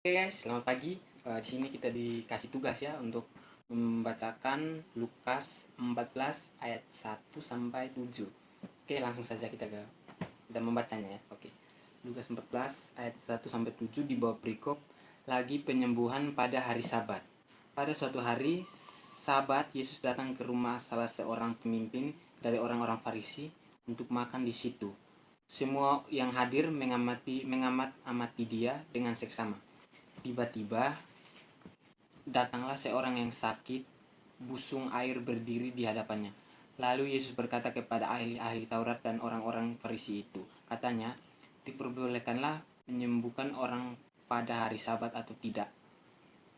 Oke guys, selamat pagi. Di sini kita dikasih tugas ya untuk membacakan Lukas 14 ayat 1 sampai 7. Oke, langsung saja kita membacanya ya. Oke. Lukas 14 ayat 1 sampai 7 di bawah perikop lagi penyembuhan pada hari Sabat. Pada suatu hari Sabat, Yesus datang ke rumah salah seorang pemimpin dari orang-orang Farisi untuk makan di situ. Semua yang hadir mengamat-amati dia dengan seksama. Tiba-tiba datanglah seorang yang sakit, busung air berdiri di hadapannya. Lalu Yesus berkata kepada ahli-ahli Taurat dan orang-orang Farisi itu, katanya, diperbolehkanlah menyembuhkan orang pada hari Sabat atau tidak?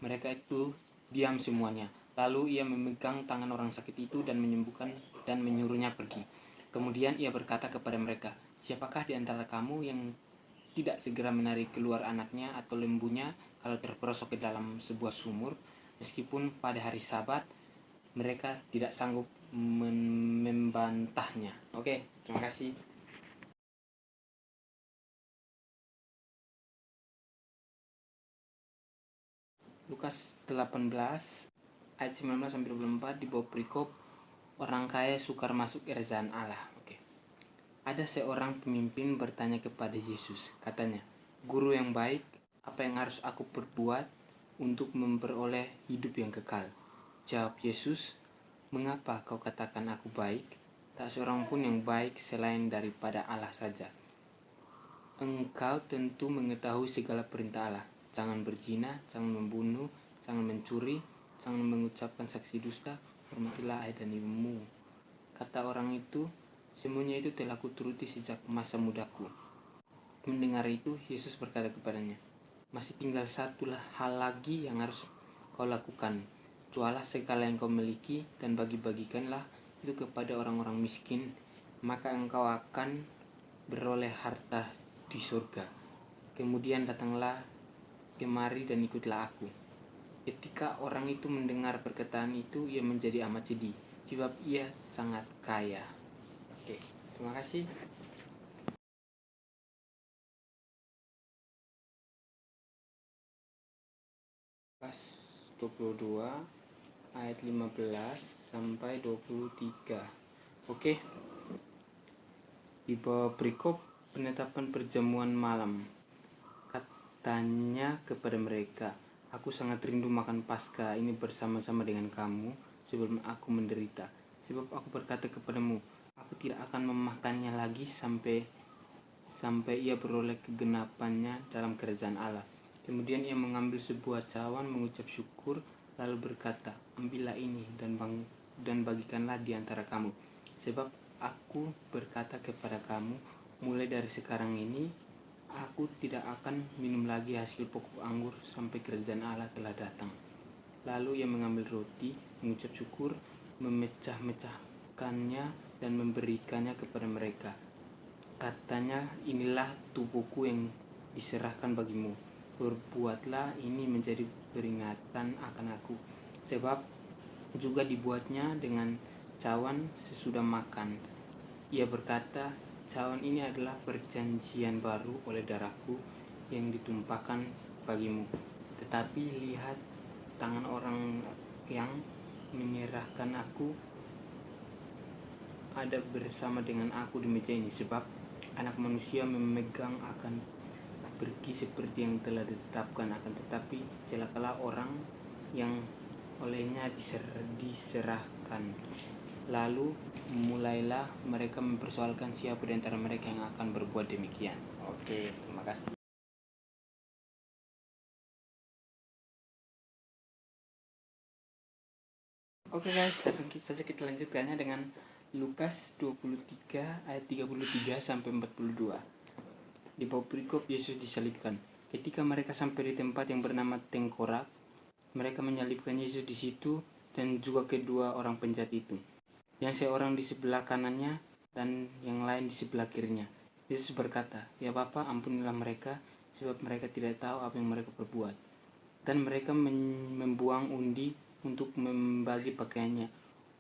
Mereka itu diam semuanya. Lalu ia memegang tangan orang sakit itu dan menyembuhkan dan menyuruhnya pergi. Kemudian ia berkata kepada mereka, siapakah di antara kamu yang tidak segera menarik keluar anaknya atau lembunya kalau terperosok ke dalam sebuah sumur, meskipun pada hari Sabat mereka tidak sanggup membantahnya. Oke, terima kasih. Lukas 18 ayat 19 sampai 24 di bawah perikop orang kaya sukar masuk kerajaan Allah. Oke. Ada seorang pemimpin bertanya kepada Yesus, katanya, "Guru yang baik, apa yang harus aku perbuat untuk memperoleh hidup yang kekal?" Jawab Yesus, "Mengapa kau katakan aku baik? Tak seorang pun yang baik selain daripada Allah saja. Engkau tentu mengetahui segala perintah Allah. Jangan berzina, jangan membunuh, jangan mencuri, jangan mengucapkan saksi dusta, hormatilah ayah dan ibumu." Kata orang itu, "Semuanya itu telah kuturuti sejak masa mudaku." Mendengar itu, Yesus berkata kepadanya, "Masih tinggal satu hal lagi yang harus kau lakukan. Jualah segala yang kau miliki dan bagi-bagikanlah itu kepada orang-orang miskin, maka engkau akan beroleh harta di surga. Kemudian datanglah kemari dan ikutlah aku." Ketika orang itu mendengar perkataan itu, ia menjadi amat sedih, sebab ia sangat kaya. Oke, terima kasih. Lukas 22 ayat 15 sampai 23. Oke. Di bawah perikop penetapan perjamuan malam. Katanya kepada mereka, "Aku sangat rindu makan Paskah ini bersama-sama dengan kamu sebelum aku menderita. Sebab aku berkata kepadamu, aku tidak akan memakannya lagi sampai ia beroleh kegenapannya dalam kerajaan Allah." Kemudian ia mengambil sebuah cawan, mengucap syukur, lalu berkata, "Ambillah ini dan bagikanlah di antara kamu. Sebab aku berkata kepada kamu, mulai dari sekarang ini, aku tidak akan minum lagi hasil pokok anggur sampai kerajaan Allah telah datang." Lalu ia mengambil roti, mengucap syukur, memecah-mecahkannya dan memberikannya kepada mereka. Katanya, "Inilah tubuhku yang diserahkan bagimu. Berbuatlah ini menjadi peringatan akan aku." Sebab juga dibuatnya dengan cawan sesudah makan. Ia berkata, "Cawan ini adalah perjanjian baru oleh darahku yang ditumpahkan bagimu. Tetapi lihat tangan orang yang menyerahkan aku ada bersama dengan aku di meja ini, sebab Anak Manusia memegang akan pergi seperti yang telah ditetapkan, akan tetapi celakalah orang yang olehnya diserahkan." Lalu mulailah mereka mempersoalkan siapa di antara mereka yang akan berbuat demikian. Oke, terima kasih. Oke guys, langsung saja kita lanjutkannya dengan Lukas 23 ayat 33 sampai 42. Di bawah perikop Yesus disalibkan. Ketika mereka sampai di tempat yang bernama Tengkorak, mereka menyalibkan Yesus di situ dan juga kedua orang penjahat itu, yang seorang di sebelah kanannya dan yang lain di sebelah kirinya. Yesus berkata, "Ya Bapa, ampunilah mereka, sebab mereka tidak tahu apa yang mereka perbuat." Dan mereka membuang undi untuk membagi pakaiannya.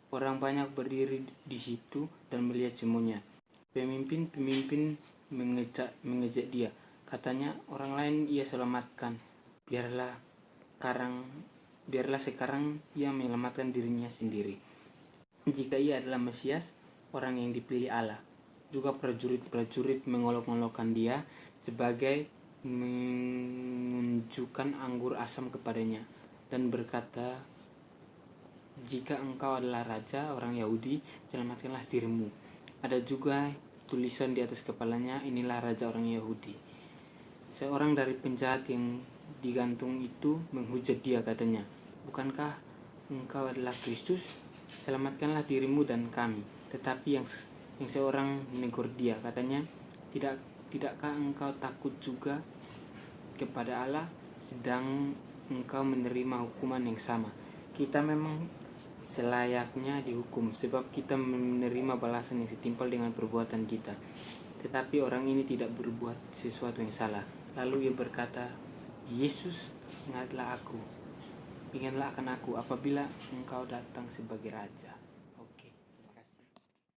Orang banyak berdiri di situ dan melihat semuanya. Pemimpin-pemimpin mengejek dia. Katanya, orang lain ia selamatkan, biarlah sekarang ia menyelamatkan dirinya sendiri. Jika ia adalah Mesias, orang yang dipilih Allah. Juga prajurit-prajurit mengolok-olokkan dia sebagai menunjukkan anggur asam kepadanya dan berkata, "Jika engkau adalah raja orang Yahudi, selamatkanlah dirimu." Ada juga tulisan di atas kepalanya, "Inilah raja orang Yahudi." Seorang dari penjahat yang digantung itu menghujat dia, katanya, "Bukankah engkau adalah Kristus? Selamatkanlah dirimu dan kami." Tetapi yang seorang menegur dia, katanya, Tidakkah engkau takut juga kepada Allah, sedang engkau menerima hukuman yang sama?" Kita memang selayaknya dihukum, sebab kita menerima balasan yang setimpal dengan perbuatan kita. Tetapi orang ini tidak berbuat sesuatu yang salah. Lalu ia berkata, "Yesus, ingatlah akan aku apabila engkau datang sebagai raja."